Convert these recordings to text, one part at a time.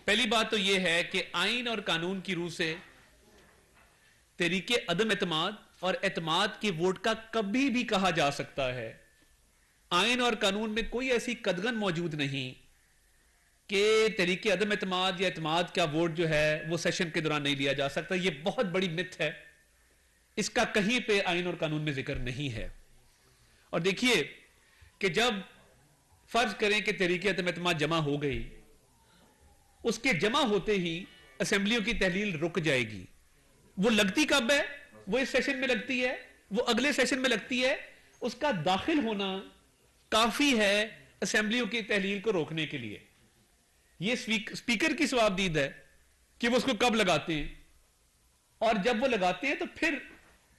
پہلی بات تو یہ ہے کہ آئین اور قانون کی روح سے تحریک عدم اعتماد اور اعتماد کے ووٹ کا کبھی بھی کہا جا سکتا ہے. آئین اور قانون میں کوئی ایسی قدغن موجود نہیں کہ تحریک عدم اعتماد یا اعتماد کا ووٹ جو ہے وہ سیشن کے دوران نہیں لیا جا سکتا. یہ بہت بڑی مت ہے, اس کا کہیں پہ آئین اور قانون میں ذکر نہیں ہے. اور دیکھیے کہ جب فرض کریں کہ تحریک عدم اعتماد جمع ہو گئی, اس کے جمع ہوتے ہی اسمبلیوں کی تحلیل رک جائے گی. وہ لگتی کب ہے؟ وہ اس سیشن میں لگتی ہے, وہ اگلے سیشن میں لگتی ہے. اس کا داخل ہونا کافی ہے اسمبلیوں کی تحلیل کو روکنے کے لیے. یہ سپیکر کی ثوابدید ہے کہ وہ اس کو کب لگاتے ہیں, اور جب وہ لگاتے ہیں تو پھر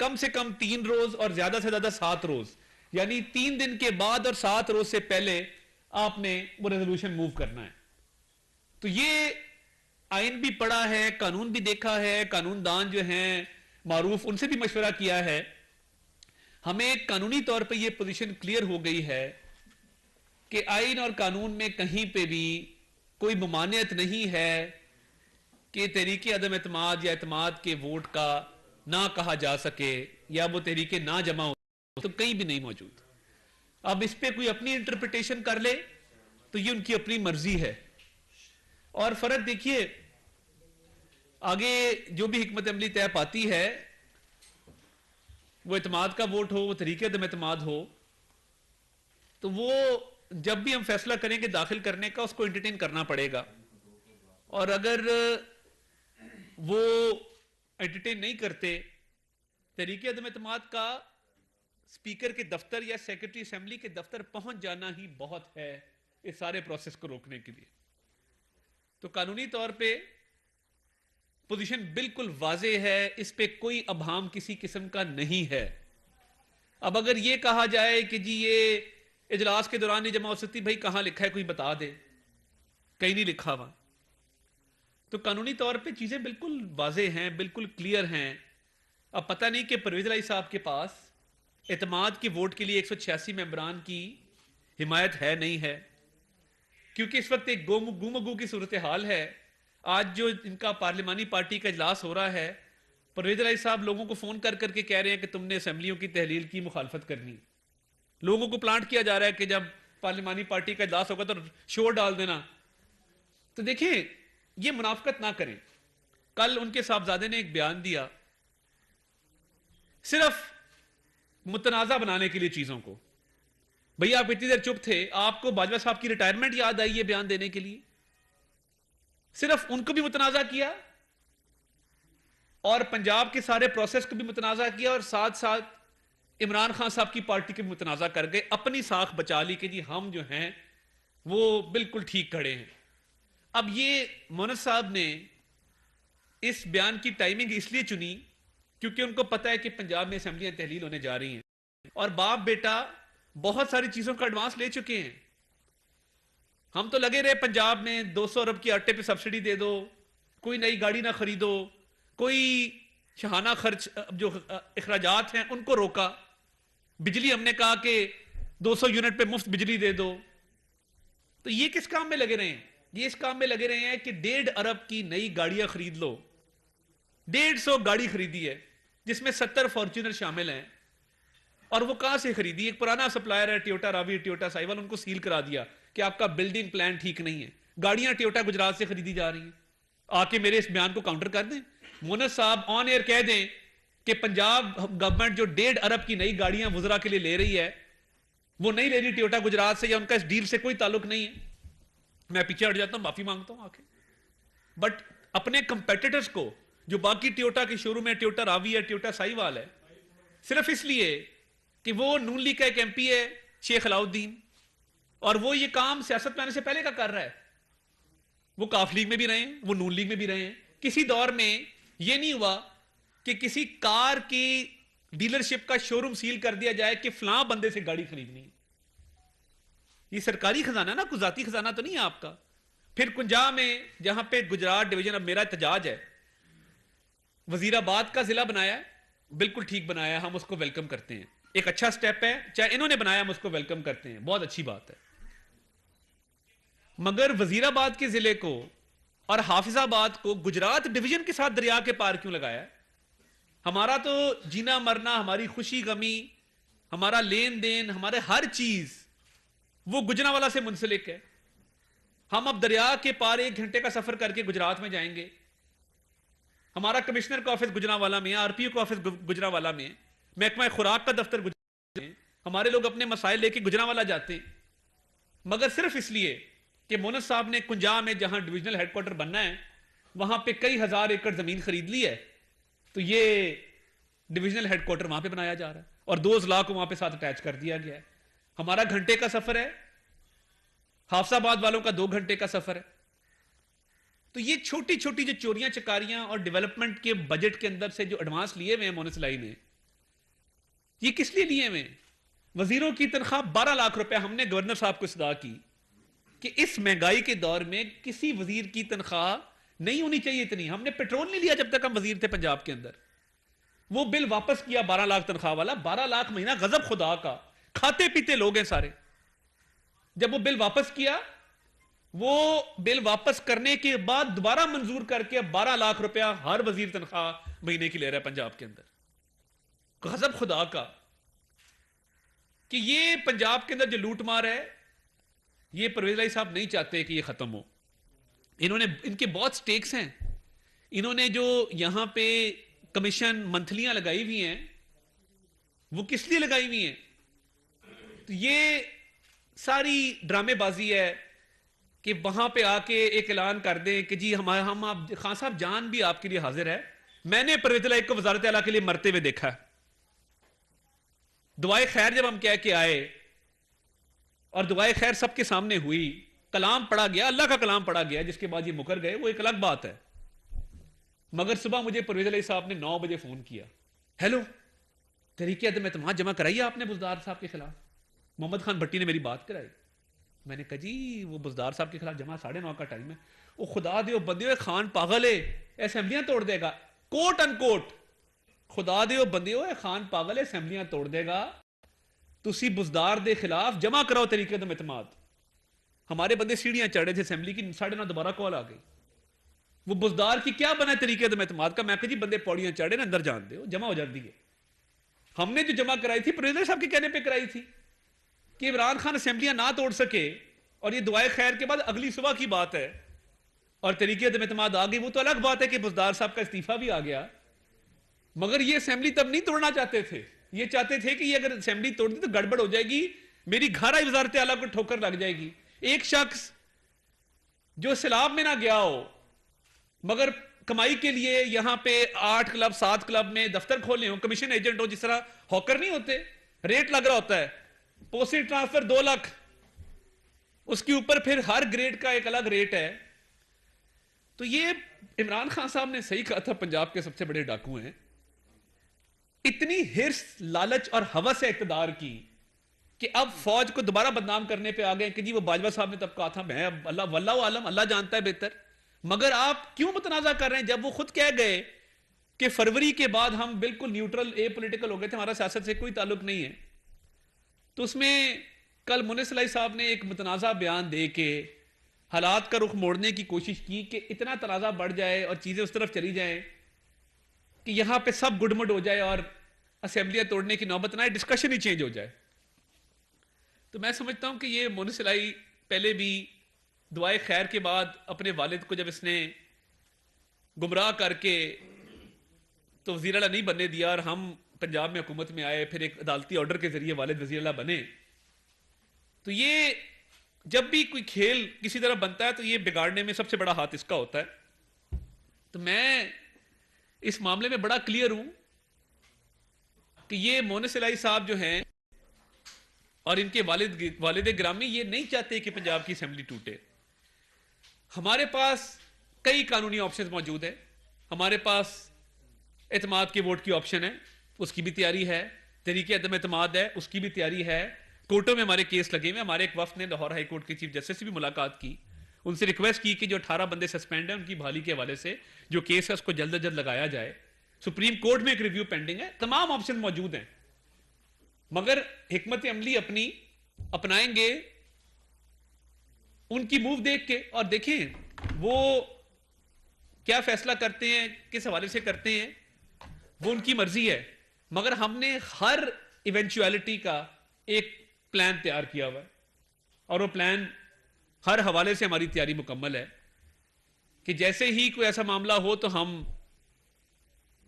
کم سے کم 3 روز اور زیادہ سے زیادہ 7 روز, یعنی 3 دن کے بعد اور 7 روز سے پہلے آپ نے وہ ریزولوشن موو کرنا ہے. تو یہ آئین بھی پڑھا ہے, قانون بھی دیکھا ہے, قانون دان جو ہیں معروف ان سے بھی مشورہ کیا ہے. ہمیں قانونی طور پہ یہ پوزیشن کلیئر ہو گئی ہے کہ آئین اور قانون میں کہیں پہ بھی کوئی ممانعت نہیں ہے کہ تحریک عدم اعتماد یا اعتماد کے ووٹ کا نہ کہا جا سکے یا وہ تحریکیں نہ جمع ہو, تو کہیں بھی نہیں موجود. اب اس پہ کوئی اپنی انٹرپریٹیشن کر لے تو یہ ان کی اپنی مرضی ہے. اور فرق دیکھیے, آگے جو بھی حکمت عملی طے پاتی ہے, وہ اعتماد کا ووٹ ہو, وہ تحریک عدم اعتماد ہو, تو وہ جب بھی ہم فیصلہ کریں گے داخل کرنے کا, اس کو انٹرٹین کرنا پڑے گا. اور اگر وہ انٹرٹین نہیں کرتے, تحریک عدم اعتماد کا سپیکر کے دفتر یا سیکرٹری اسمبلی کے دفتر پہنچ جانا ہی بہت ہے اس سارے پروسیس کو روکنے کے لیے. تو قانونی طور پہ پوزیشن بالکل واضح ہے, اس پہ کوئی ابہام کسی قسم کا نہیں ہے. اب اگر یہ کہا جائے کہ جی یہ اجلاس کے دوران نہیں جمع ہو سکتی, بھائی کہاں لکھا ہے کوئی بتا دے, کہیں نہیں لکھا ہوا. تو قانونی طور پہ چیزیں بالکل واضح ہیں, بالکل کلیئر ہیں. اب پتہ نہیں کہ پرویز الہی صاحب کے پاس اعتماد کے ووٹ کے لیے 186 ممبران کی حمایت ہے نہیں ہے, کیونکہ اس وقت ایک گو کی صورتحال ہے. آج جو ان کا پارلیمانی پارٹی کا اجلاس ہو رہا ہے, پرویز الہی صاحب لوگوں کو فون کر کے کہہ رہے ہیں کہ تم نے اسمبلیوں کی تحلیل کی مخالفت کرنی. لوگوں کو پلانٹ کیا جا رہا ہے کہ جب پارلیمانی پارٹی کا اجلاس ہوگا تو شور ڈال دینا. تو دیکھیں, یہ منافقت نہ کریں. کل ان کے صاحبزادے نے ایک بیان دیا صرف متنازع بنانے کے لیے چیزوں کو. بھئی آپ اتنی دیر چپ تھے, آپ کو باجوہ صاحب کی ریٹائرمنٹ یاد آئی ہے بیان دینے کے لیے, صرف ان کو بھی متنازع کیا اور پنجاب کے سارے پروسیس کو بھی متنازع کیا, اور ساتھ ساتھ عمران خان صاحب کی پارٹی کو بھی متنازع کر گئے. اپنی ساکھ بچا لی کہ جی ہم جو ہیں وہ بالکل ٹھیک کھڑے ہیں. اب یہ مونس صاحب نے اس بیان کی ٹائمنگ اس لیے چنی کیونکہ ان کو پتا ہے کہ پنجاب میں اسمبلیاں تحلیل ہونے جا رہی ہیں, اور باپ بیٹا بہت ساری چیزوں کا ایڈوانس لے چکے ہیں. ہم تو لگے رہے پنجاب میں 200 ارب کی آٹے پہ سبسڈی دے دو, کوئی نئی گاڑی نہ خریدو, کوئی شہانہ خرچ جو اخراجات ہیں ان کو روکا. بجلی ہم نے کہا کہ 200 یونٹ پہ مفت بجلی دے دو. تو یہ کس کام میں لگے رہے ہیں؟ یہ اس کام میں لگے رہے ہیں کہ 1.5 ارب کی نئی گاڑیاں خرید لو. 150 گاڑی خریدی ہے جس میں 70 فارچونر شامل ہیں, اور وہ کہاں سے خریدی؟ ایک پرانا سپلائر ہے ٹیوٹا راوی, ٹیوٹا سائیوال, ان کو سیل کرا دیا کہ آپ کا بلڈنگ پلان ٹھیک نہیں ہے. گاڑیاں ٹیوٹا گجرات سے خریدی جا رہی ہیں. آ کے میرے اس بیان کو کاؤنٹر کر دیں. مونس صاحب آن ایئر کہہ دیں کہ پنجاب گورنمنٹ جو 1.5 ارب کی نئی گاڑیاں وزراء کے لیے لے رہی ہے, وہ نہیں لے رہی ٹیوٹا گجرات سے, یا ان کا اس ڈیل سے کوئی تعلق نہیں ہے. میں پیچھے ہٹ جاتا ہوں, معافی مانگتا ہوں آ کے. بٹ اپنے کمپیٹیٹرز کو جو باقی ٹیوٹا کے شوروم ہے, ٹیوٹا راوی ہے, ٹیوٹا سائیوال ہے, صرف اس لیے کہ وہ نون لیگ کا ایک ایم پی ہے شیخ علاؤدین, اور وہ یہ کام سیاست میں آنے سے پہلے کا کر رہا ہے. وہ کاف لیگ میں بھی رہے ہیں, وہ نون لیگ میں بھی رہے ہیں. کسی دور میں یہ نہیں ہوا کہ کسی کار کی ڈیلرشپ کا شوروم سیل کر دیا جائے کہ فلاں بندے سے گاڑی خریدنی ہے. یہ سرکاری خزانہ نا, کوئی ذاتی خزانہ تو نہیں ہے آپ کا. پھر کنجا میں جہاں پہ گجرات ڈویژن اب میرا احتجاج ہے, وزیر آباد کا ضلع بنایا ہے, بالکل ٹھیک بنایا, ہم اس کو ویلکم کرتے ہیں. ایک اچھا سٹیپ ہے, چاہے انہوں نے بنایا ہم اس کو ویلکم کرتے ہیں, بہت اچھی بات ہے. مگر وزیر آباد کے ضلع کو اور حافظ آباد کو گجرات ڈویژن کے ساتھ دریا کے پار کیوں لگایا ہے؟ ہمارا تو جینا مرنا، ہماری خوشی غمی، ہمارا لین دین، ہمارے ہر چیز وہ گجرانوالہ سے منسلک ہے. ہم اب دریا کے پار 1 گھنٹے کا سفر کر کے گجرات میں جائیں گے. ہمارا کمشنر کا آفس گجرانوالہ میں ہے، آر پی او کا آفس گجرانوالہ میں ہے، محکمہ خوراک کا دفتر گجرانوالہ میں ہے. ہمارے لوگ اپنے مسائل لے کے گجرانوالہ جاتے ہیں، مگر صرف اس لیے کہ مونس صاحب نے کنجا میں جہاں ڈویژنل ہیڈ کوارٹر بننا ہے وہاں پہ کئی ہزار ایکڑ زمین خرید لی ہے، تو یہ ڈویژنل ہیڈ کوارٹر وہاں پہ بنایا جا رہا ہے اور 2 اضلاع کو وہاں پہ ساتھ اٹیچ کر دیا گیا ہے. ہمارا گھنٹے کا سفر ہے، حافظ آباد والوں کا 2 گھنٹے کا سفر ہے. تو یہ چھوٹی چھوٹی جو چوریاں چکاریاں اور ڈیولپمنٹ کے بجٹ کے اندر سے جو ایڈوانس لیے ہوئے ہیں مونس لائی نے، یہ کس لیے لیے ہوئے ہیں؟ وزیروں کی تنخواہ 12 لاکھ روپے. ہم نے گورنر صاحب کو صدا کی کہ اس مہنگائی کے دور میں کسی وزیر کی تنخواہ نہیں ہونی چاہیے اتنی. ہم نے پیٹرول نہیں لیا جب تک ہم وزیر تھے پنجاب کے اندر. وہ بل واپس کیا 12 لاکھ تنخواہ والا. 12 لاکھ مہینہ غضب خدا کا، کھاتے پیتے لوگ ہیں سارے. جب وہ بل واپس کیا، وہ بل واپس کرنے کے بعد دوبارہ منظور کر کے 12 لاکھ روپیہ ہر وزیر تنخواہ مہینے کی لے رہا ہے پنجاب کے اندر. غضب خدا کا کہ یہ پنجاب کے اندر جو لوٹ مار ہے، یہ پرویز الہی صاحب نہیں چاہتے کہ یہ ختم ہو. ان کے بہت سٹیکس ہیں. انہوں نے جو یہاں پہ کمیشن منتھلیاں لگائی ہوئی ہیں، وہ کس لیے لگائی ہوئی ہیں؟ تو یہ ساری ڈرامے بازی ہے کہ وہاں پہ آ کے ایک اعلان کر دیں کہ جی ہم آپ خان صاحب جان بھی آپ کے لیے حاضر ہے. میں نے پرویز الہی کو وزارت اعلیٰ کے لیے مرتے ہوئے دیکھا ہے. دعائے خیر جب ہم کہہ کے آئے اور دعائے خیر سب کے سامنے ہوئی، کلام پڑھا گیا، اللہ کا کلام پڑھا گیا، جس کے بعد یہ مکر گئے، وہ ایک الگ بات ہے. مگر صبح مجھے پرویز الہی صاحب نے 9 بجے فون کیا، ہیلو طریقے عدم اعتماد جمع کرائی آپ نے بزدار صاحب کے خلاف. محمد خان بھٹی نے میری بات کرائی. میں نے کہا جی وہ بزدار صاحب کے خلاف جمع 9:30 کا ٹائم ہے. وہ خدا دیو بندیو خان پاگل ہے، اسمبلیاں توڑ دے گا، کوٹ ان کوٹ. خدا دیو بندیو خان پاگل ہے، اسمبلیاں توڑ دے گا. تسی بزدار دے خلاف جمع کراؤ طریقے عدم اعتماد. ہمارے بندے سیڑھیاں چڑھ رہے تھے اسمبلی کی، 9:30 دوبارہ کال آ گئی. وہ بزدار کی کیا بنا طریقے عدم اعتماد کا؟ میں کہا جی بندے پوڑیاں چڑھ رہے ہیں، اندر جان دے، جمع ہو جاتی ہے. ہم نے جو جمع کرائی تھی پرویز صاحب کے کہنے پہ کرائی تھی کہ عمران خان اسمبلیاں نہ توڑ سکے، اور یہ دعائے خیر کے بعد اگلی صبح کی بات ہے اور طریقے عدم اعتماد آ گئی. وہ تو الگ بات ہے کہ بزدار صاحب کا استعفیٰ بھی آ گیا، مگر یہ اسمبلی تب نہیں توڑنا چاہتے تھے. یہ چاہتے تھے کہ یہ اگر اسمبلی توڑ دی تو گڑبڑ ہو جائے گی، میری گھر آئی وزارت اعلیٰ کو ٹھوکر لگ جائے گی. ایک شخص جو سیلاب میں نہ گیا ہو مگر کمائی کے لیے یہاں پہ 8 کلب 7 کلب میں دفتر کھولے ہوں، کمیشن ایجنٹ ہو، جس طرح ہاکر نہیں ہوتے، ریٹ لگ رہا ہوتا ہے، پوسٹ ٹرانسفر 2 لاکھ، اس کے اوپر پھر ہر گریڈ کا ایک الگ ریٹ ہے. تو یہ عمران خان صاحب نے صحیح کہا تھا، پنجاب کے سب سے بڑے ڈاکو ہیں. اتنی ہرس، لالچ اور ہوس ہے اقتدار کی کہ اب فوج کو دوبارہ بدنام کرنے پہ آ گئے کہ جی وہ باجوہ صاحب نے تب کہا تھا. میں اللہ واللہ عالم، اللہ جانتا ہے بہتر. مگر آپ کیوں متنازع کر رہے ہیں جب وہ خود کہہ گئے کہ فروری کے بعد ہم بالکل نیوٹرل اے پولیٹیکل ہو گئے تھے، ہمارا سیاست سے کوئی تعلق نہیں ہے. تو اس میں کل مونس الہی صاحب نے ایک متنازع بیان دے کے حالات کا رخ موڑنے کی کوشش کی کہ اتنا تنازع بڑھ جائے اور چیزیں اس طرف چلی جائیں کہ یہاں پہ سب گڈمڈ ہو جائے اور اسمبلیاں توڑنے کی نوبت نہ آئے، ڈسکشن ہی چینج ہو جائے. تو میں سمجھتا ہوں کہ یہ مونس الہی پہلے بھی دعائے خیر کے بعد اپنے والد کو جب اس نے گمراہ کر کے تو وزیر اعلیٰ نہیں بننے دیا اور ہم پنجاب میں حکومت میں آئے، پھر ایک عدالتی آرڈر کے ذریعے والد وزیر اعلیٰ بنے. تو یہ جب بھی کوئی کھیل کسی طرح بنتا ہے تو یہ بگاڑنے میں سب سے بڑا ہاتھ اس کا ہوتا ہے. تو میں اس معاملے میں بڑا کلیئر ہوں کہ یہ مونس الہی صاحب جو ہیں اور ان کے والد گرامی یہ نہیں چاہتے کہ پنجاب کی اسمبلی ٹوٹے. ہمارے پاس کئی قانونی آپشنز موجود ہیں. ہمارے پاس اعتماد کے ووٹ کی آپشن ہے، اس کی بھی تیاری ہے. طریقے عدم اعتماد ہے، اس کی بھی تیاری ہے. کورٹوں میں ہمارے کیس لگے ہوئے. ہمارے ایک وفد نے لاہور ہائی کورٹ کے چیف جسٹس سے بھی ملاقات کی، ان سے ریکویسٹ کی کہ جو 18 بندے سسپینڈ ہیں ان کی بحالی کے حوالے سے جو کیس ہے اس کو جلد از جلد لگایا جائے. سپریم کورٹ میں ایک ریویو پینڈنگ ہے. تمام آپشن موجود ہیں، مگر حکمت عملی اپنی اپنائیں گے ان کی موو دیکھ کے. اور دیکھیں وہ کیا فیصلہ کرتے ہیں کس حوالے سے کرتے ہیں وہ ان کی مرضی ہے، مگر ہم نے ہر ایونچویلٹی کا ایک پلان تیار کیا ہوا ہے، اور وہ پلان ہر حوالے سے ہماری تیاری مکمل ہے کہ جیسے ہی کوئی ایسا معاملہ ہو تو ہم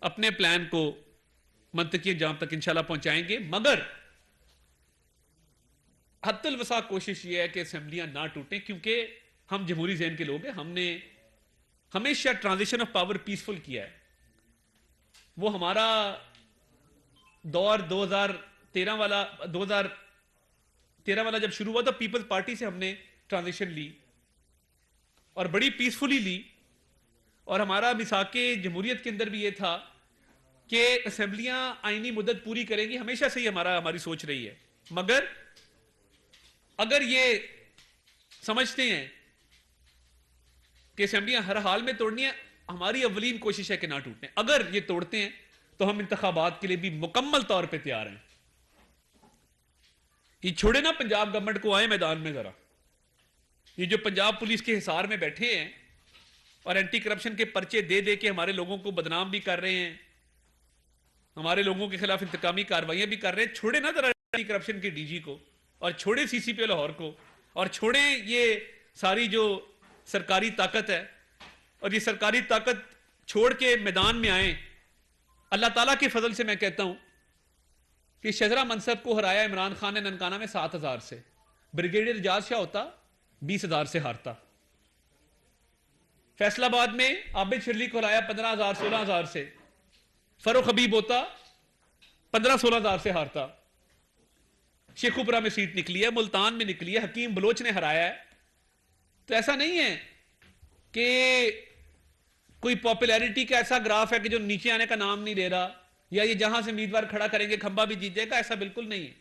اپنے پلان کو منطقی انجام تک انشاءاللہ پہنچائیں گے، مگر حد الوسع کوشش یہ ہے کہ اسمبلیاں نہ ٹوٹیں، کیونکہ ہم جمہوری ذہن کے لوگ ہیں، ہم نے ہمیشہ ٹرانزیشن آف پاور پیسفل کیا ہے۔ وہ ہمارا دور 2013 والا جب شروع ہوا تو پیپلز پارٹی سے ہم نے ٹرانزیشن لی اور بڑی پیسفلی لی، اور ہمارا میثاق جمہوریت کے اندر بھی یہ تھا کہ اسمبلیاں آئینی مدت پوری کریں گی، ہمیشہ سے ہی ہماری سوچ رہی ہے، مگر اگر یہ سمجھتے ہیں کہ اسمبلیاں ہر حال میں توڑنی ہے، ہماری اولین کوشش ہے کہ نہ ٹوٹیں۔ اگر یہ توڑتے ہیں تو ہم انتخابات کے لیے بھی مکمل طور پہ تیار ہیں۔ یہ چھوڑے نا پنجاب گورنمنٹ کو، آئے میدان میں ذرا، یہ جو پنجاب پولیس کے حصار میں بیٹھے ہیں اور اینٹی کرپشن کے پرچے دے دے کے ہمارے لوگوں کو بدنام بھی کر رہے ہیں، ہمارے لوگوں کے خلاف انتقامی کارروائیاں بھی کر رہے ہیں، چھوڑے نا ذرا اینٹی کرپشن کے ڈی جی کو، اور چھوڑے سی سی پی لاہور کو، اور چھوڑیں یہ ساری جو سرکاری طاقت ہے، اور یہ سرکاری طاقت چھوڑ کے میدان میں آئیں۔ اللہ تعالیٰ کے فضل سے میں کہتا ہوں کہ شجرا منصب کو ہرایا عمران خان نے ننکانہ میں 7,000 سے، بریگیڈیئر اعجاز شاہ ہوتا 20,000 سے ہارتا، فیصل آباد میں عابد شرلی کو ہرایا 15,000 16,000 سے، فاروق حبیب ہوتا 15-16,000 سے ہارتا، شیخوپورہ میں سیٹ نکلی ہے، ملتان میں نکلی ہے، حکیم بلوچ نے ہرایا ہے۔ تو ایسا نہیں ہے کہ کوئی پاپولیرٹی کا ایسا گراف ہے کہ جو نیچے آنے کا نام نہیں لے رہا، یا یہ جہاں سے امیدوار کھڑا کریں گے کھمبا بھی جیت جائے گا، ایسا بالکل نہیں ہے۔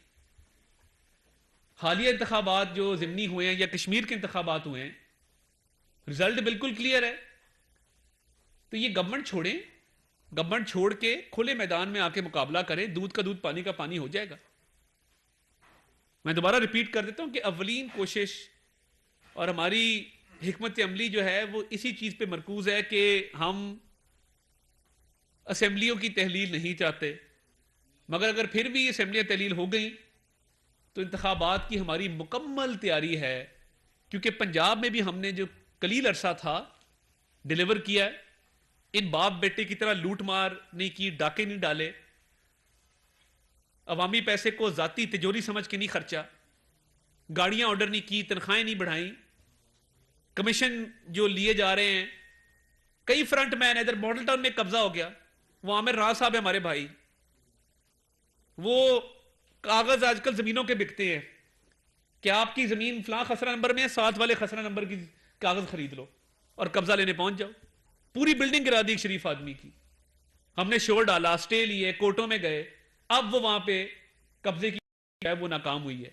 حالیہ انتخابات جو ضمنی ہوئے ہیں یا کشمیر کے انتخابات ہوئے ہیں، رزلٹ بالکل کلیئر ہے۔ تو یہ گورنمنٹ چھوڑیں، گورنمنٹ چھوڑ کے کھلے میدان میں آ کے مقابلہ کریں، دودھ کا دودھ پانی کا پانی ہو جائے گا۔ میں دوبارہ ریپیٹ کر دیتا ہوں کہ اولین کوشش اور ہماری حکمت عملی جو ہے وہ اسی چیز پہ مرکوز ہے کہ ہم اسمبلیوں کی تحلیل نہیں چاہتے، مگر اگر پھر بھی اسمبلیاں تحلیل ہو گئیں تو انتخابات کی ہماری مکمل تیاری ہے، کیونکہ پنجاب میں بھی ہم نے جو قلیل عرصہ تھا ڈیلیور کیا ہے، ان باپ بیٹے کی طرح لوٹ مار نہیں کی، ڈاکے نہیں ڈالے، عوامی پیسے کو ذاتی تجوری سمجھ کے نہیں خرچا، گاڑیاں آرڈر نہیں کی، تنخواہیں نہیں بڑھائیں، کمیشن جو لیے جا رہے ہیں، کئی فرنٹ مین، ادھر ماڈل ٹاؤن میں قبضہ ہو گیا، وہ عامر راز صاحب ہے ہمارے بھائی، وہ کاغذ آج کل زمینوں کے بکتے ہیں کہ آپ کی زمین فلاں خسرہ نمبر میں ہے، ساتھ والے خسرہ نمبر کی کاغذ خرید لو اور قبضہ لینے پہنچ جاؤ، پوری بلڈنگ گرا دی ایک شریف آدمی کی۔ ہم نے شور ڈالا، سٹے لیے، کورٹوں میں گئے، اب وہ وہاں پہ قبضے کی ہے وہ ناکام ہوئی ہے۔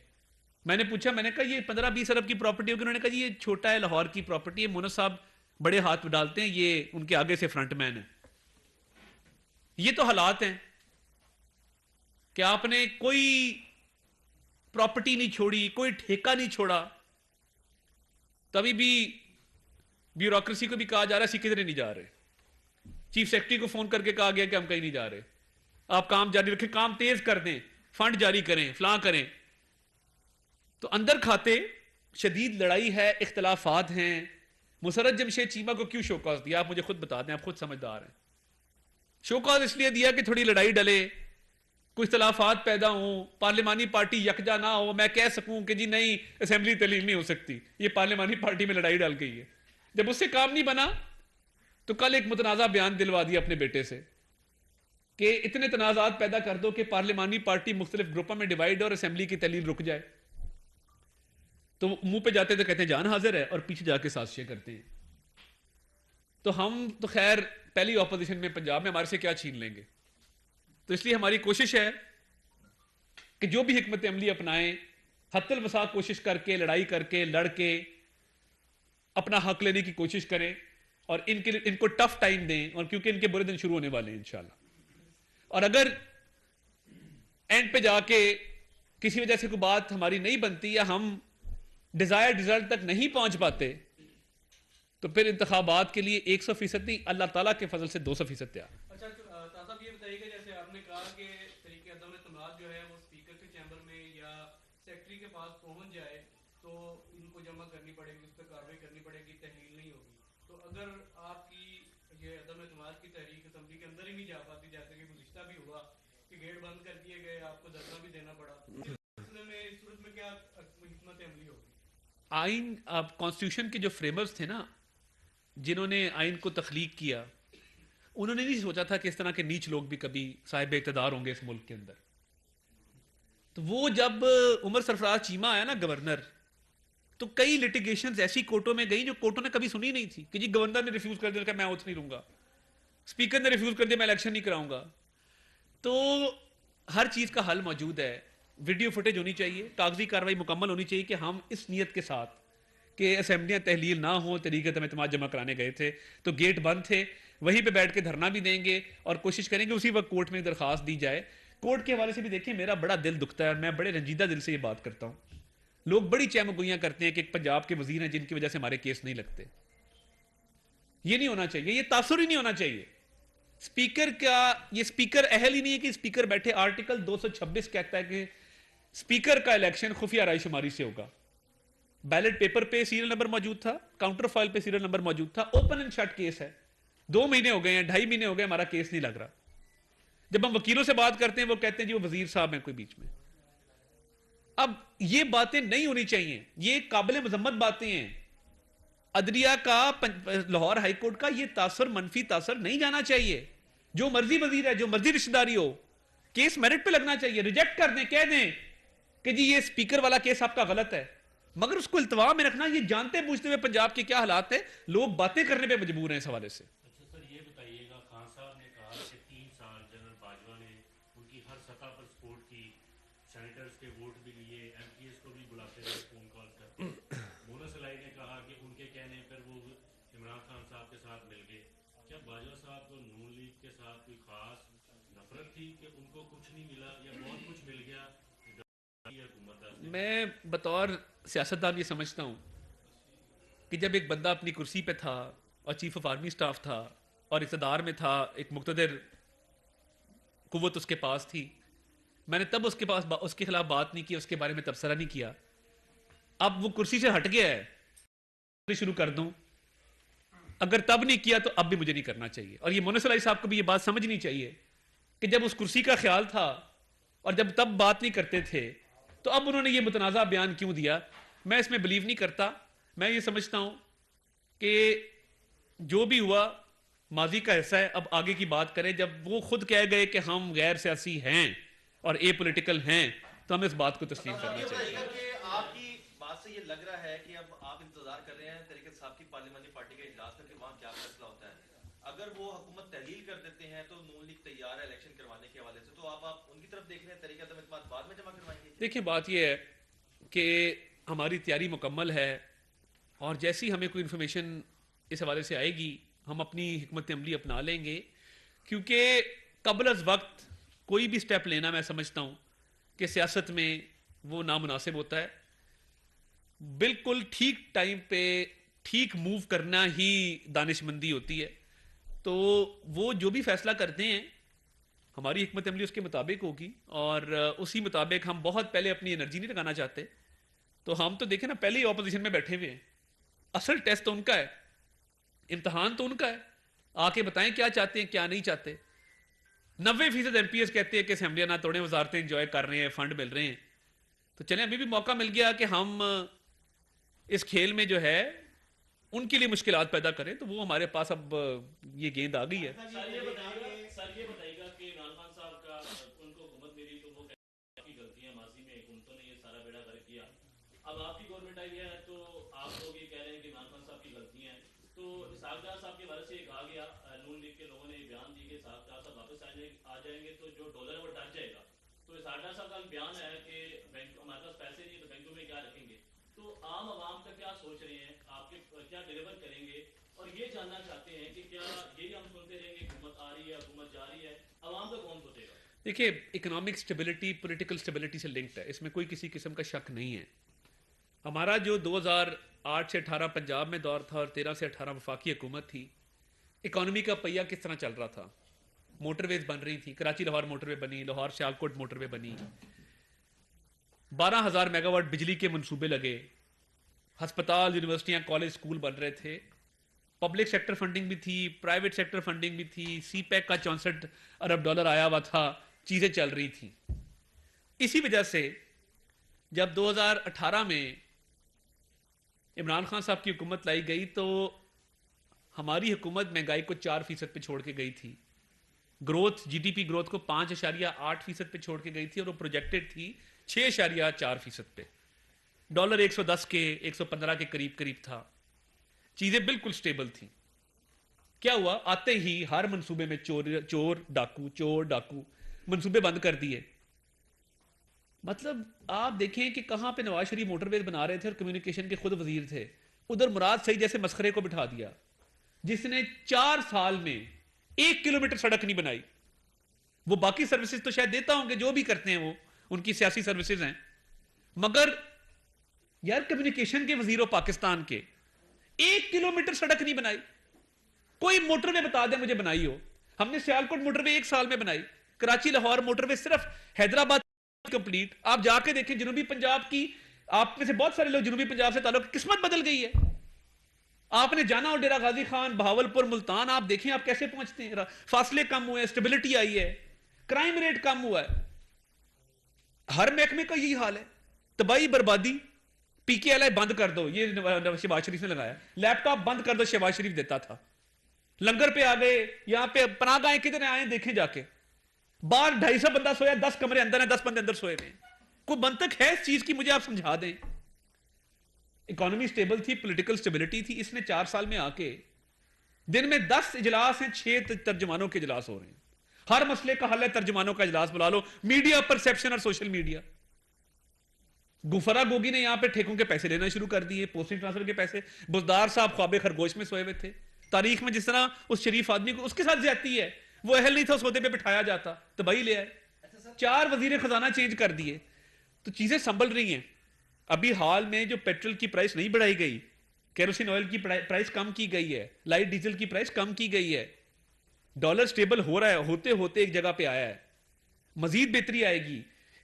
میں نے پوچھا، میں نے کہا یہ 15-20 ارب کی پراپرٹی ہوگی، انہوں نے کہا جی یہ چھوٹا ہے، لاہور کی پراپرٹی ہے، مونس صاحب بڑے ہاتھ ڈالتے ہیں، یہ ان کے آگے سے فرنٹ مین ہے۔ یہ تو حالات ہیں کہ آپ نے کوئی پراپرٹی نہیں چھوڑی، کوئی ٹھیکہ نہیں چھوڑا، تبھی بھی بیوروکریسی کو بھی کہا جا رہا ہے اسی کدھر نہیں جا رہے، چیف سیکرٹری کو فون کر کے کہا گیا کہ ہم کہیں نہیں جا رہے، آپ کام جاری رکھیں، کام تیز کر دیں، فنڈ جاری کریں، فلاں کریں۔ تو اندر کھاتے شدید لڑائی ہے، اختلافات ہیں۔ مسرت جمشید چیمہ کو کیوں شوکاز دیا آپ مجھے خود بتا دیں، آپ خود سمجھدار ہیں۔ شوکاز اس لیے دیا کہ تھوڑی لڑائی ڈلے، کچھ اختلافات پیدا ہوں، پارلیمانی پارٹی یکجا نہ ہو، میں کہہ سکوں کہ جی نہیں اسمبلی تحلیل نہیں ہو سکتی، یہ پارلیمانی پارٹی میں لڑائی ڈال گئی ہے۔ جب اس سے کام نہیں بنا تو کل ایک متنازع بیان دلوا دیا اپنے بیٹے سے کہ اتنے تنازعات پیدا کر دو کہ پارلیمانی پارٹی مختلف گروپوں میں ڈیوائیڈ اور اسمبلی کی تحلیل رک جائے۔ تو منہ پہ جاتے تو کہتے ہیں جان حاضر ہے، اور پیچھے جا کے سازشیں کرتے ہیں۔ تو ہم تو خیر پہلی اپوزیشن میں پنجاب میں، ہمارے سے کیا چھین لیں گے؟ تو اس لیے ہماری کوشش ہے کہ جو بھی حکمت عملی اپنائیں، حد الوسع کوشش کر کے، لڑائی کر کے، لڑ کے اپنا حق لینے کی کوشش کریں، اور ان کو ٹف ٹائم دیں، اور کیونکہ ان کے برے دن شروع ہونے والے ہیں انشاءاللہ۔ اور اگر اینڈ پہ جا کے کسی وجہ سے کوئی بات ہماری نہیں بنتی یا ہم ڈیزائر رزلٹ تک نہیں پہنچ پاتے تو پھر انتخابات کے لیے 100% نہیں، اللہ تعالیٰ کے فضل سے 200% تیار. اچھا صاحب یہ بتائیے کہ جیسے آپ نے کہا کہ طریقہ عدم اعتماد جو ہے وہ اسپیکر کے چیمبر میں یا سیکرٹری کے پاس پہنچ جائے تو ان کو جمع کرنی پڑے گی، اس پہ کارروائی کرنی پڑے گی، تحلیل نہیں ہوگی. تو اگر آپ کی یہ عدم اعتماد کی تحریک اسمبلی کے اندر ہی نہیں جا پاتی، جیسے کہ گزشتہ بھی ہوا کہ گیٹ بند کر دیے گئے، آپ کو دھرنا بھی دینا پڑا، اس صورت میں کیا حکمت عملی ہوگی؟ آئین، آپ کانسٹیٹیوشن کے جو فریمرز تھے نا، جنہوں نے آئین کو تخلیق کیا، انہوں نے نہیں سوچا تھا کہ اس طرح کے نیچ لوگ بھی کبھی صاحب اقتدار ہوں گے اس ملک کے اندر. تو وہ جب عمر سرفراز چیمہ آیا نا گورنر، تو کئی لٹیگیشنز ایسی کورٹوں میں گئی جو کورٹوں نے کبھی سنی نہیں تھی کہ جی گورنر نے ریفیوز کر دیا کہ میں اوتھ نہیں لوں گا، اسپیکر نے ریفیوز کر دیا میں الیکشن نہیں کراؤں گا. تو ہر چیز کا حل موجود ہے. ویڈیو فوٹیج ہونی چاہیے، کاغذی کاروائی مکمل ہونی چاہیے کہ ہم اس نیت کے ساتھ کہ اسمبلیاں تحلیل نہ ہوں، طریقے عدم اعتماد جمع کرانے گئے تھے تو گیٹ بند تھے، وہیں پہ بیٹھ کے دھرنا بھی دیں گے اور کوشش کریں گے اسی وقت کورٹ میں درخواست دی جائے. کورٹ کے حوالے سے بھی دیکھیں میرا بڑا دل دکھتا ہے اور میں بڑے رنجیدہ دل سے یہ بات کرتا ہوں. لوگ بڑی چہمگوئیاں کرتے ہیں کہ ایک پنجاب کے وزیر ہیں جن کی وجہ سے ہمارے کیس نہیں لگتے. یہ نہیں ہونا چاہیے، یہ تاثر ہی نہیں ہونا چاہیے. اسپیکر کا، یہ اسپیکر اہل ہی نہیں ہے کہ اسپیکر بیٹھے. آرٹیکل 226 کہتا ہے کہ اسپیکر کا الیکشن خفیہ رائے شماری سے ہوگا. بیلٹ پیپر پہ سیریل نمبر موجود تھا، کاؤنٹر فائل پہ سیریل نمبر موجود تھا. اوپن اینڈ شٹ کیس ہے. 2 مہینے ہو گئے ہیں، 2.5 مہینے ہو گئے، ہمارا کیس نہیں لگ رہا. جب ہم وکیلوں سے بات کرتے ہیں وہ کہتے ہیں جی وہ وزیر صاحب ہیں کوئی بیچ میں. اب یہ باتیں نہیں ہونی چاہیے، یہ قابل مذمت باتیں ہیں. عدلیہ کا، لاہور ہائی کورٹ کا یہ تاثر، منفی تاثر نہیں جانا چاہیے. جو مرضی وزیر ہے، جو مرضی رشتہ داری ہو، کیس میرٹ پہ لگنا چاہیے. ریجیکٹ کر دیں، کہہ دیں کہ جی یہ اسپیکر والا کیس آپ کا غلط ہے، مگر اس کو التوا میں رکھنا. یہ جانتے بوجھتے ہوئے پنجاب کے کیا حالات ہیں، لوگ باتیں کرنے پہ مجبور ہیں اس حوالے سے. اچھا سر یہ بتائیے گا، خان صاحب نے کہا کہ 3 سال جنرل باجوہ نے ان کی ہر سطح پر سپورٹ کی، سینیٹرز کے ووٹ بھی لیے، ایم پی ایس کو بھی بلاتے رہے، فون کال کرتے. مونس علائی نے کہا کہ ان کے کہنے پر وہ عمران خان صاحب کے ساتھ مل گئے. کیا باجوہ صاحب کو نون لیگ کے ساتھ کوئی خاص نفرت تھی کہ ان کو کچھ نہیں ملا یا بہت کچھ مل گیا؟ میں بطور سیاستدان یہ سمجھتا ہوں کہ جب ایک بندہ اپنی کرسی پہ تھا اور چیف آف آرمی سٹاف تھا اور اقتدار میں تھا، ایک مقتدر قوت اس کے پاس تھی، میں نے تب اس کے خلاف بات نہیں کی، اس کے بارے میں تبصرہ نہیں کیا. اب وہ کرسی سے ہٹ گیا ہے، شروع کر دوں. اگر تب نہیں کیا تو اب بھی مجھے نہیں کرنا چاہیے. اور یہ مونس علائی صاحب کو بھی یہ بات سمجھنی چاہیے کہ جب اس کرسی کا خیال تھا اور جب تب بات نہیں کرتے تھے تو اب انہوں نے یہ متنازع بیان کیوں دیا. میں اس میں بلیو نہیں کرتا. میں یہ سمجھتا ہوں کہ جو بھی ہوا ماضی کا حصہ ہے، اب آگے کی بات کریں. جب وہ خود کہہ گئے کہ ہم غیر سیاسی ہیں اور اے پولیٹیکل ہیں تو ہمیں اس بات کو تسلیم کرنا چاہیے. آپ کی بات سے یہ لگ رہا ہے کہ اب آپ انتظار کر رہے ہیں طریقت صاحب کی پارلیمانی پارٹی کا اجلاس کر کے وہاں کیا فیصلہ ہوتا ہے. اگر وہ حکومت تحلیل کر دیتے ہیں تو نون لیگ تیار ہے الیکشن کروانے کے حوالے سے، تو آپ ان کی طرف دیکھ رہے ہیں طریقہ عدم اعتماد بعد میں جمع کروائیں گے؟ دیکھیں بات یہ ہے کہ ہماری تیاری مکمل ہے اور جیسی ہمیں کوئی انفارمیشن اس حوالے سے آئے گی ہم اپنی حکمت عملی اپنا لیں گے. کیونکہ قبل از وقت کوئی بھی سٹیپ لینا میں سمجھتا ہوں کہ سیاست میں وہ نامناسب ہوتا ہے. بالکل ٹھیک ٹائم پہ ٹھیک موو کرنا ہی دانش مندی ہوتی ہے. تو وہ جو بھی فیصلہ کرتے ہیں ہماری حکمت عملی اس کے مطابق ہوگی اور اسی مطابق ہم بہت پہلے اپنی انرجی نہیں لگانا چاہتے. تو ہم تو دیکھیں نا پہلے ہی اپوزیشن میں بیٹھے ہوئے ہیں. اصل ٹیسٹ تو ان کا ہے، امتحان تو ان کا ہے. آ کے بتائیں کیا چاہتے ہیں کیا نہیں چاہتے. 90% ایم پی ایس کہتے ہیں کہ اسمبلیاں نہ توڑیں، وزارتیں انجوائے کر رہے ہیں، فنڈ مل رہے ہیں. تو چلیں ابھی بھی موقع مل گیا کہ ہم اس کھیل میں جو ہے ان کے لیے مشکلات پیدا کریں. تو وہ ہمارے پاس اب یہ گیند آ گئی ہے. سر یہ بتائیے گا کہ عمران خان صاحب کا ان کو حکومت ملی تو وہ کی غلطیاں ماضی میں حکومتوں نے یہ سارا بیڑا غرق کیا. اب آپ کی گورنمنٹ آئی ہے تو آپ لوگ یہ کہہ رہے ہیں کہ عمران خان صاحب کی غلطیاں ہیں. تو اسحاق ڈار صاحب کے بارے سے یہ کہا گیا، نون لیگ کے لوگوں نے یہ بیان دی کہ اسحاق ڈار صاحب واپس آ جائیں گے تو جو ڈالر ہے وہ ڈر جائے گا. تو اسحاق ڈار صاحب کا بیان ہے کہ بینک ہمارے پاس پیسے نہیں تو بینکوں میں کیا رکھیں گے. تو عام عوام کا کیا سوچ رہے ہیں، آپ کے کیا ڈیلیور کریں گے؟ اور یہ جاننا چاہتے ہیں کہ کیا یہی ہم سنتے رہیں گے حکومت آ رہی ہے حکومت جا رہی ہے، عوام کا کون سوچے گا؟ دیکھیے اکنامک سٹیبلٹی پولیٹیکل سٹیبلٹی سے لنکڈ ہے، اس میں کوئی کسی قسم کا شک نہیں ہے. ہمارا جو 2008 سے 18 پنجاب میں دور تھا اور 13 سے 18 وفاقی حکومت تھی، اکانومی کا پہیہ کس طرح چل رہا تھا؟ موٹر ویز بن رہی تھی، کراچی لاہور موٹر وے بنی، لاہور سیالکوٹ موٹر وے بنی، 12,000 میگا واٹ بجلی کے منصوبے لگے، ہسپتال، یونیورسٹیاں، کالج، اسکول بن رہے تھے، پبلک سیکٹر فنڈنگ بھی تھی، پرائیویٹ سیکٹر فنڈنگ بھی تھی، سی پیک کا 64 ارب ڈالر آیا ہوا تھا، چیزیں چل رہی تھیں. اسی وجہ سے جب 2018 میں عمران خان صاحب کی حکومت لائی گئی تو ہماری حکومت مہنگائی کو 4% پہ چھوڑ کے گئی تھی، growth, G D P growth کو 5.8% پہ چھوڑ کے گئی تھی، اور وہ پروجیکٹڈ تھی 6.4% پہ. ڈالر 110 کے 115 کے قریب تھا، چیزیں بالکل سٹیبل تھیں. کیا ہوا؟ آتے ہی ہر منصوبے میں چور ڈاکو منصوبے بند کر دیے. مطلب آپ دیکھیں کہ کہاں پہ نواز شریف موٹر ویز بنا رہے تھے اور کمیونیکیشن کے خود وزیر تھے، ادھر مراد سعید جیسے مسخرے کو بٹھا دیا جس نے 4 سال میں 1 کلومیٹر سڑک نہیں بنائی. وہ باقی سروسز تو شاید دیتا ہوں گے، جو بھی کرتے ہیں وہ ان کی سیاسی سروسز ہیں، مگر یار کمیونیکیشن کے وزیر ہو پاکستان کے، 1 کلومیٹر سڑک نہیں بنائی. کوئی موٹر وے بتا دے مجھے بنائی ہو. ہم نے سیالکوٹ موٹر وے 1 سال میں بنائی، کراچی لاہور موٹر وے صرف حیدرآباد کمپلیٹ. آپ جا کے دیکھیں جنوبی پنجاب کی، آپ میں سے بہت سارے لوگ جنوبی پنجاب سے تعلق، قسمت بدل گئی ہے. آپ نے جانا ہو ڈیرہ غازی خان، بہاولپور، ملتان، آپ دیکھیں آپ کیسے پہنچتے ہیں. فاصلے کم ہوئے ہیں، اسٹیبلٹی آئی ہے، کرائم ریٹ کم ہوا ہے. ہر محکمے کا یہی حال ہے، تباہی بربادی. پی کے ایل آئی بند کر دو، یہ شہباز شریف نے لگایا. لیپ ٹاپ بند کر دو، شہباز شریف دیتا تھا. لنگر پہ آ گئے، یہاں پہ پناہ گاہیں کدھر آئے دیکھیں جا کے. باہر 250 بندہ سویا، 10 کمرے اندر ہیں، 10 بندے اندر سوئے ہوئے ہیں. کوئی منطق ہے اس چیز کی؟ مجھے آپ سمجھا دیں. اکانومی سٹیبل تھی، پولیٹیکل سٹیبلٹی تھی. اس نے 4 سال میں آ کے دن میں 10 اجلاس ہیں، 6 ترجمانوں کے اجلاس ہو رہے ہیں. ہر مسئلے کا حل ہے، ترجمانوں کا اجلاس بلا لو. میڈیا پرسپشن اور سوشل میڈیا. گفرا گوگی نے یہاں پہ ٹھیکوں کے پیسے لینا شروع کر دیے، پوسٹنگ ٹرانسفر کے پیسے. بزدار صاحب خواب خرگوش میں سوئے ہوئے تھے. تاریخ میں جس طرح اس شریف آدمی کو اس کے ساتھ زیادتی ہے، وہ اہل نہیں تھا اس عہدے پہ بٹھایا جاتا، تباہی لے آئے. 4 وزیر خزانہ چینج کر دیے. تو چیزیں سنبھل رہی ہیں. ابھی حال میں جو پیٹرول کی پرائس نہیں بڑھائی گئی، کیروسین آئل کی پرائس کم کی گئی ہے، لائٹ ڈیزل کی پرائس کم کی گئی ہے. ڈالر سٹیبل ہو رہا ہے، ہوتے ہوتے ایک جگہ پہ آیا ہے. مزید بہتری آئے گی.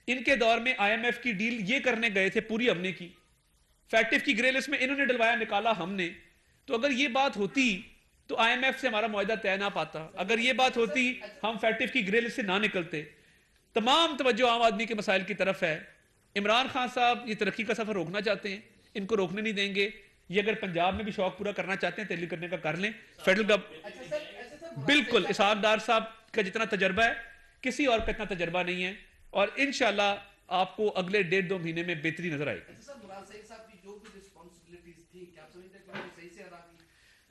ان کے دور میں آئی ایم ایف کی ڈیل یہ کرنے گئے تھے پوری ہم نے کی. فیکٹف کی گرے لسٹ میں انہوں نے ڈلوایا، نکالا ہم نے. تو اگر یہ بات ہوتی تو آئی ایم ایف سے ہمارا معاہدہ طے نہ پاتا. اگر یہ بات ہوتی ہم فیکٹف کی گرے لسٹ سے نہ نکلتے. تمام توجہ عام آدمی کے مسائل کی طرف ہے. عمران خان صاحب یہ ترقی کا سفر روکنا چاہتے ہیں، ان کو روکنے نہیں دیں گے. یہ اگر پنجاب میں بھی شوق پورا کرنا چاہتے ہیں، تحلیل کرنے کا کر لیں. فیڈرل بالکل اسحاق ڈار صاحب کا جتنا تجربہ ہے کسی اور کا اتنا تجربہ نہیں ہے، اور انشاءاللہ آپ کو اگلے 1.5-2 مہینے میں بہتری نظر آئے گی.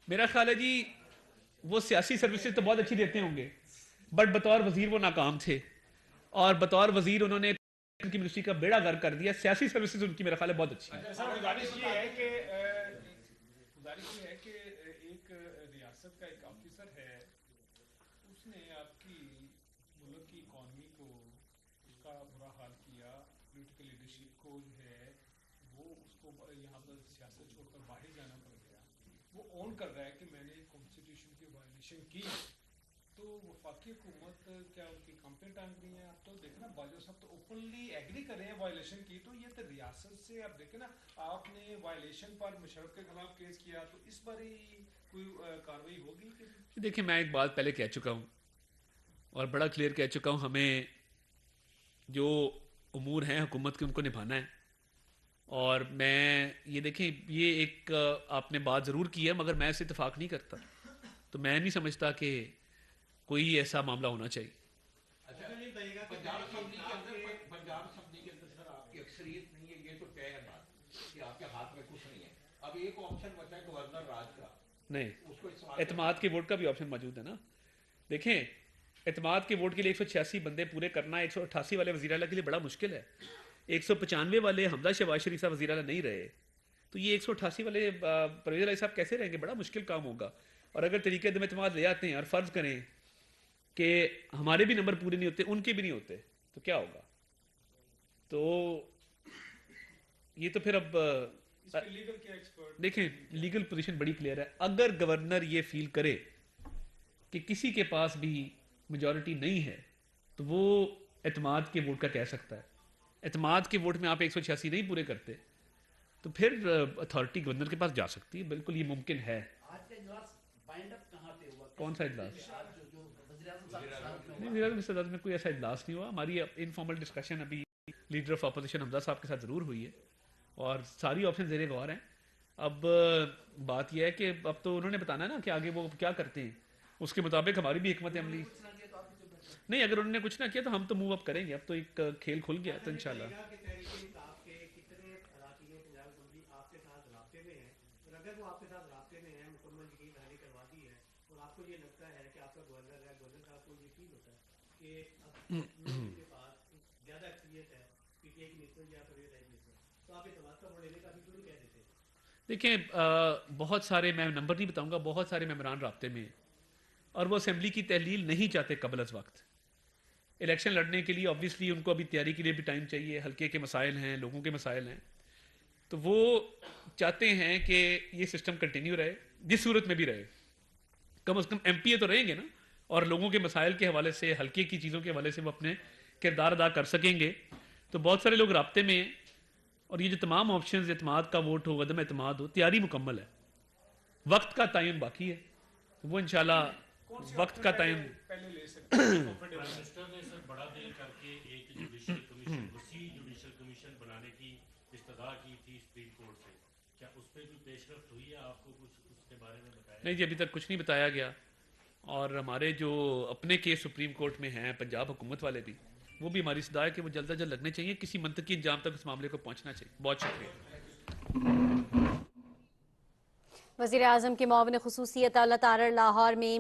میرا خیال ہے جی وہ سیاسی سروسز تو بہت اچھی دیتے ہوں گے، بٹ بطور وزیر وہ ناکام تھے، اور بطور وزیر انہوں نے ان کی منسٹری کا بیڑا غرق کر دیا. سیاسی سروسز ان کی میرا خیال ہے بہت اچھی ہیں. گزارش یہ ہے کہ ایک ریاست کا ایک آفیسر ہے، اس نے آپ کی ملک کی اکانومی کو اس کا برا حال کیا. پولیٹیکل لیڈرشپ کو جو ہے وہ اس کو یہاں پر سیاست چھوڑ کر باہر جانا پڑ گیا. وہ اون کر رہا ہے کہ میں نے کانسٹیٹیوشن کی وائلیشن کی. تو وفاقی حکومت کیا ان کی کمپلین ٹانگ رہی ہے؟ آپ تو دیکھنا باجوہ صاحب تو اوپنلی ایگری کر رہے ہیں وائلیشن کی. تو یہ تو ریاست سے آپ دیکھیں نا، آپ نے وائلیشن پر مشرف کے خلاف کیس کیا، تو اس پر ہی کوئی کاروائی ہوگی؟ دیکھیں میں ایک بات پہلے کہہ چکا ہوں اور بڑا کلیئر کہہ چکا ہوں، ہمیں جو امور ہیں حکومت کے ان کو نبھانا ہے. اور میں یہ دیکھیں یہ ایک آپ نے بات ضرور کی ہے، مگر میں اس سے اتفاق نہیں کرتا. تو میں نہیں سمجھتا کہ کوئی ایسا معاملہ ہونا چاہیے. پنجاب اسمبلی کے اندر سر آپ کی اکثریت نہیں ہے، یہ تو طے ہے بات کہ آپ کے ہاتھ میں کچھ نہیں ہے. اب ایک آپشن بچا ہے گورنر راج کا، نہیں، اعتماد کے ووٹ کا بھی آپشن موجود ہے نا. دیکھیں اعتماد کے ووٹ کے لیے 186 بندے پورے کرنا 188 والے وزیر اعلیٰ کے لیے بڑا مشکل ہے. 195 والے حمزہ شہباز شریف صاحب وزیر اعلیٰ نہیں رہے، تو یہ 188 والے پرویز الہی صاحب کیسے رہیں گے؟ بڑا مشکل کام ہوگا. اور اگر طریقے عدم اعتماد لے آتے ہیں اور فرض کریں کہ ہمارے بھی نمبر پورے نہیں ہوتے، ان کے بھی نہیں ہوتے، تو کیا ہوگا؟ تو یہ تو پھر اب اس پہ لیگل کیا ایکسپرٹ دیکھیں لیگل پوزیشن بڑی کلیئر ہے. اگر گورنر یہ فیل کرے کہ کسی کے پاس بھی میجورٹی نہیں ہے تو وہ اعتماد کے ووٹ کا کہہ سکتا ہے. اعتماد کے ووٹ میں آپ 186 نہیں پورے کرتے تو پھر اتھارٹی گورنر کے پاس جا سکتی ہے. بالکل یہ ممکن ہے. آج کا اجلاس بائنڈ اپ کہاں پہ ہوا؟ کون سا اجلاس؟ جو وزیر اعظم صاحب کی صدارت میں نہیں، ہوا. وزیر اعظم کی صدارت میں کوئی ایسا اجلاس نہیں ہوا. ہماری انفارمل ڈسکشن ابھی لیڈر آف اپوزیشن حمزہ صاحب کے ساتھ ضرور ہوئی ہے اور ساری آپشن زیر غور ہیں. اب بات یہ ہے کہ اب تو انہوں نے بتانا ہے نا کہ آگے وہ کیا کرتے ہیں, اس کے مطابق ہماری بھی حکمت عملی. نہیں, اگر انہوں نے کچھ نہ کیا تو ہم تو موو اپ کریں گے. اب تو ایک کھیل کھل گیا تو انشاءاللہ. دیکھیں بہت سارے, میں نمبر نہیں بتاؤں گا, بہت سارے ممبران رابطے میں ہیں اور وہ اسمبلی کی تحلیل نہیں چاہتے قبل از وقت. الیکشن لڑنے کے لیے آبویسلی ان کو ابھی تیاری کے لیے بھی ٹائم چاہیے, حلقے کے مسائل ہیں, لوگوں کے مسائل ہیں, تو وہ چاہتے ہیں کہ یہ سسٹم کنٹینیو رہے جس صورت میں بھی رہے. کم از کم ایم پی اے تو رہیں گے نا, اور لوگوں کے مسائل کے حوالے سے, حلقے کی چیزوں کے حوالے سے وہ اپنے کردار ادا کر سکیں گے. تو بہت سارے لوگ رابطے میں ہیں اور یہ جو تمام آپشنز, اعتماد کا ووٹ ہو, عدم اعتماد ہو, تیاری مکمل ہے. وقت کا تعین باقی ہے, وہ انشاءاللہ وقت کا تعین. پہلے لے سکتے ہیں. پرائم منسٹر نے سر بڑا دل کر کے ایک جوڈیشل کمیشن, وسیع جوڈیشل کمیشن بنانے کی استدعا کی تھی سپریم کورٹ سے. کیا اس پہ کوئی پیش رفت ہوئی ہے؟ آپ کو کچھ اس کے بارے میں بتایا؟ نہیں جی, ابھی تک کچھ نہیں بتایا گیا. اور ہمارے جو اپنے کیس سپریم کورٹ میں ہیں, پنجاب حکومت والے بھی, وہ بھی ہماری صدا ہے کہ وہ جلد از جلد لگنے چاہیے. کسی منطقی انجام تک اس معاملے کو پہنچنا چاہیے. بہت شکریہ. وزیر اعظم کے معاون خصوصی اطالعہ تارڑ لاہور میں